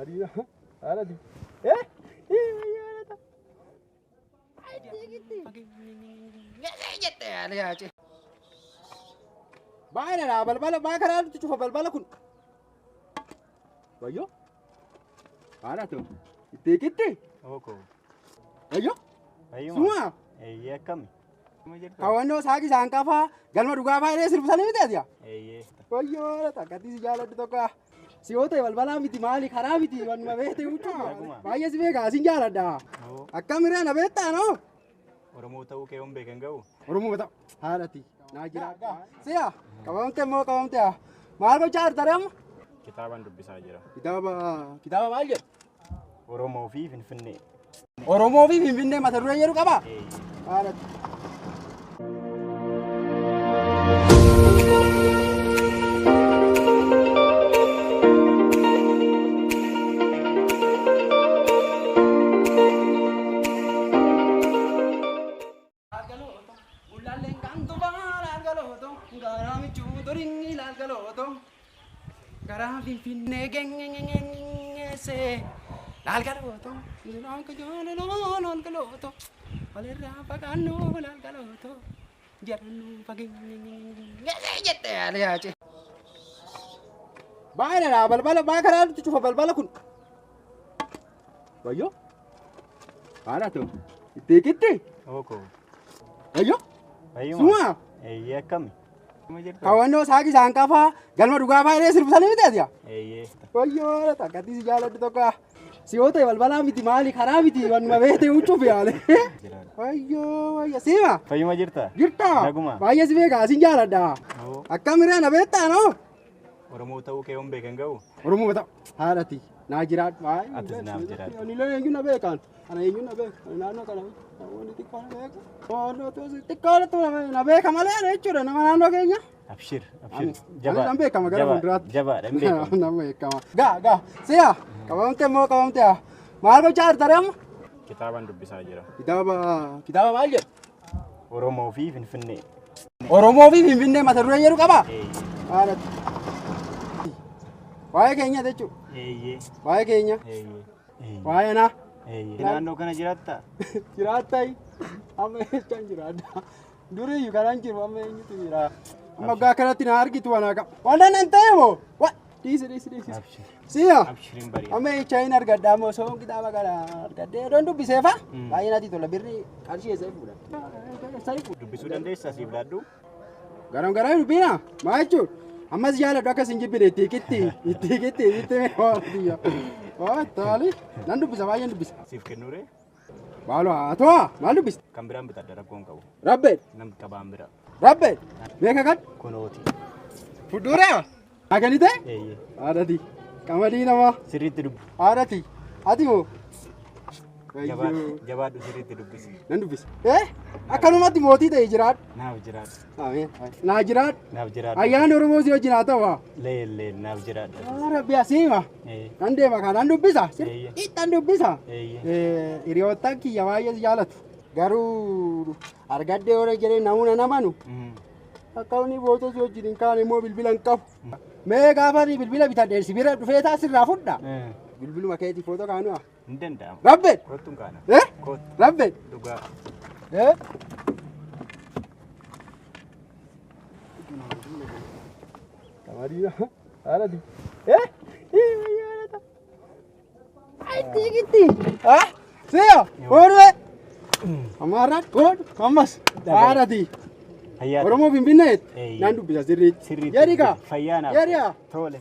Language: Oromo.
Maria, ada di. Iya ada. Gitu. Ya lihat aja. Baiklah, bal-bal, baiklah, tu cuba bal-bal kun. Bayo? Ada tu. Kita. Oko. Bayo? Bayo. Semua. Iya kami. Kawan do sagi sangka fa, galma duga fa ini sirf sani mita dia. Iya. Bayo, tak kati si jalan tu toka. Si ote bal-bal miti mali kharab miti, wan ma bete ucu. Bayo si bega sin jalan dah. Akka mira na beta no. Oromo tahu ke ombe kan kau. Oromo beta. Harati. Najira. Siya. Kawan te ah. Mal ko char taram. Kitaban dubbi saja. Kitaba malje. Oromo fi finne. Oromo fi finne mata dura yeru kaba. Harati. Garang finne geng se lal galoto non ko jone non galoto valera pagano lal galoto jaranu pagi ngete ya aja baiklah bal-bal baiklah tu cuba bal-bal kun bayo ada tu kita Oko. bayo Bayo. semua Iya kami. Kawan do sagi sangka fa, galma duga fa ini sirf sani mita dia. Iya. Bayo, tak kati si jalan tu toka. Si ote bal-bal miti mali kharab miti, wan ma bete ucu biale. Bayo, sima. Bayo majirta. Girta. Naguma. Bayo si bega sin jalan dah. Akka mira na beta no. Oromo tahu ke ombe kan kau. Oromo beta. Harati. Najirat bayo. Atas najirat. Ni lo yang na bekan. Ana yang na bek. Ana kana. Awon tikon bek. Oh, tu tikon tu na bek kamale na ecura na manano kenya. Abshir. Jaba. Nambe kama gara bundrat. Jaba. Nambe kama. Ga. Siya. Kawan te ah. Mal ko char taram. Kitaban dubbi saja. Kitaba malje. Oromo fi finne. Oromo fi finne mata dura yeru kaba. Ada. Wae kenya techu. Iya. Wae kenya. Iya. Wae na. Iya. Nano kana jiratta. Jiratai. Ame kan jirada. Dure yu karan jiru ame nyitu jira. Amma ga kana tinar gitu anaga. Wanda nante mo. Wa. Disi. Abshir. Siya. Abshirin bari. Ame China argadda mo so kitaba gara argadde don dubbi sefa. Bayi nati tola birri arshi sai fuda. Sai fuda. Dubbi sudan desa si bladu. Garam dubbina. Machu. Amma jala doka sinjibire tikitti me hordiya. Oh, tali. Nan dubbi sabayan dubbi. Sif kenure. Balu atwa, malu bis. Kambiran bita dara kon kau. Rabbe. Nam kabambira. Rabbe. Meka kan? Konoti. Fudura. Aganite? Iya. Adati. Kamadi nama. Siriti dubbi. Adati. Ati mo. Jaba du siriti dubbi. Nan dubbis. Akkanumatti mootii ta'e jiraadhu. Naaf jiraat. Ameen. Naa jiraadhu. Naaf jiraat. Ayyaanni Oromoo si wajjin haa ta'u haa. Lee naaf jiraat. Rabbi asiima. Nan deema kaa nan dubbisa. Ittan dubbisa. Hiriyoottan kiyya baay'ee si jaalatu. Garuu argaddee hore jedhee namuuna namanu. Akka inni bootoo si wajjin hin kaane immoo bilbila hin qabu. Mee gaafa bilbila bitadhee si bira dhufee taasirraa fudhaa. Bilbiluma keetii footoo kaanu haa. Hin danda'amu. Rabbe. Kottuun kaana. Rabbe. Dhugaa. Kamarina. Ada di. Iya. Gitu. Ah? Siya. Orwe. Amarat. Kamas. Ada di. Hayat. Oromo Finfinneet. Nan dubbisa sirriitti. Sirriitti. Jedhi kaa. Fayyaanaaf. Jedhi haa. Tole.